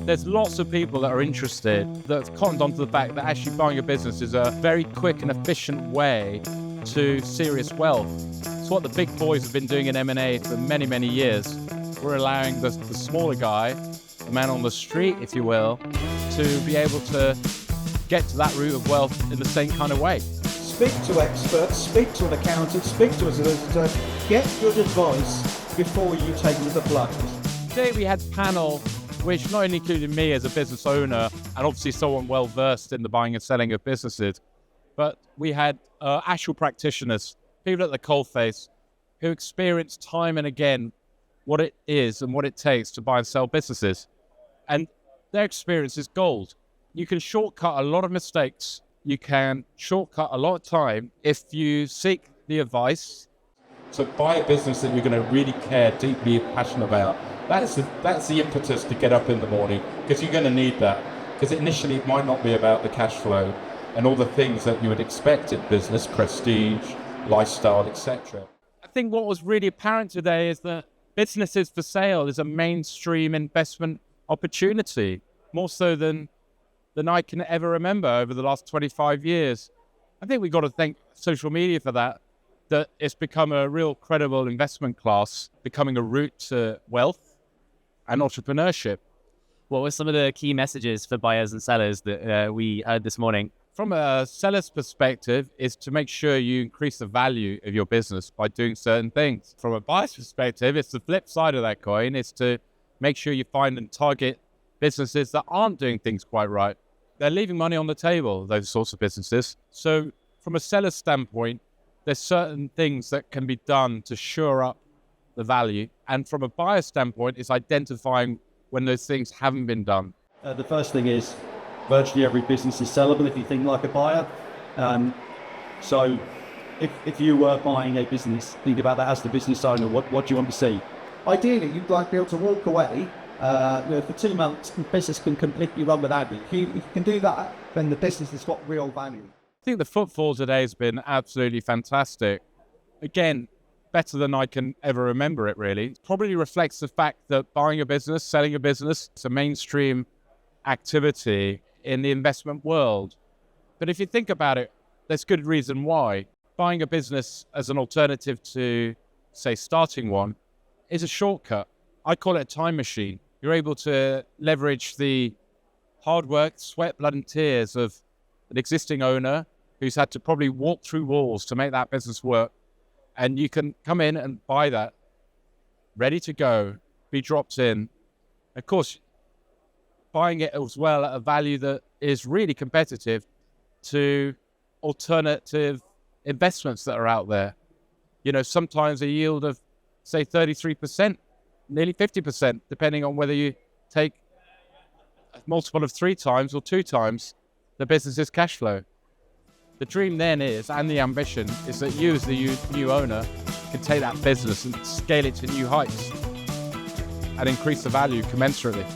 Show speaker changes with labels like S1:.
S1: There's lots of people that are interested, that have cottoned onto the fact that actually buying a business is a very quick and efficient way to serious wealth. It's what the big boys have been doing in M&A for many, many years. We're allowing the smaller guy, the man on the street, if you will, to be able to get to that root of wealth in the same kind of way.
S2: Speak to experts, speak to an accountant, speak to a solicitor, get good advice before you take the plunge.
S1: Today we had a panel which not only included me as a business owner and obviously someone well versed in the buying and selling of businesses, but we had actual practitioners, people at the coalface who experience time and again what it is and what it takes to buy and sell businesses. And their experience is gold. You can shortcut a lot of mistakes. You can shortcut a lot of time if you seek the advice. So buy a business that you're going to really care deeply and passionate about. That's the impetus to get up in the morning, because you're going to need that. Because initially it might not be about the cash flow and all the things that you would expect in business, prestige, lifestyle, etc. I think what was really apparent today is that businesses for sale is a mainstream investment opportunity, more so than I can ever remember over the last 25 years. I think we've got to thank social media for that it's become a real credible investment class, becoming a route to wealth and entrepreneurship.
S3: What were some of the key messages for buyers and sellers that we heard this morning?
S1: From a seller's perspective, is to make sure you increase the value of your business by doing certain things. From a buyer's perspective, it's the flip side of that coin, is to make sure you find and target businesses that aren't doing things quite right. They're leaving money on the table, those sorts of businesses. So from a seller's standpoint, there's certain things that can be done to shore up the value. And from a buyer's standpoint, it's identifying when those things haven't been done.
S2: The first thing is virtually every business is sellable if you think like a buyer. So if you were buying a business, think about that as the business owner. What do you want to see? Ideally, you'd like to be able to walk away. For 2 months, the business can completely run without you. If you can do that, then the business has got real value.
S1: I think the footfall today has been absolutely fantastic. Again, better than I can ever remember it, really. It probably reflects the fact that buying a business, selling a business, it's a mainstream activity in the investment world. But if you think about it, there's good reason why. Buying a business as an alternative to, say, starting one is a shortcut. I call it a time machine. You're able to leverage the hard work, sweat, blood and tears of an existing owner who's had to probably walk through walls to make that business work. And you can come in and buy that, ready to go, be dropped in. Of course, buying it as well at a value that is really competitive to alternative investments that are out there. You know, sometimes a yield of, say, 33%, nearly 50%, depending on whether you take a multiple of 3 times or 2 times the business's cash flow. The dream then is, and the ambition, is that you as the new owner can take that business and scale it to new heights and increase the value commensurately.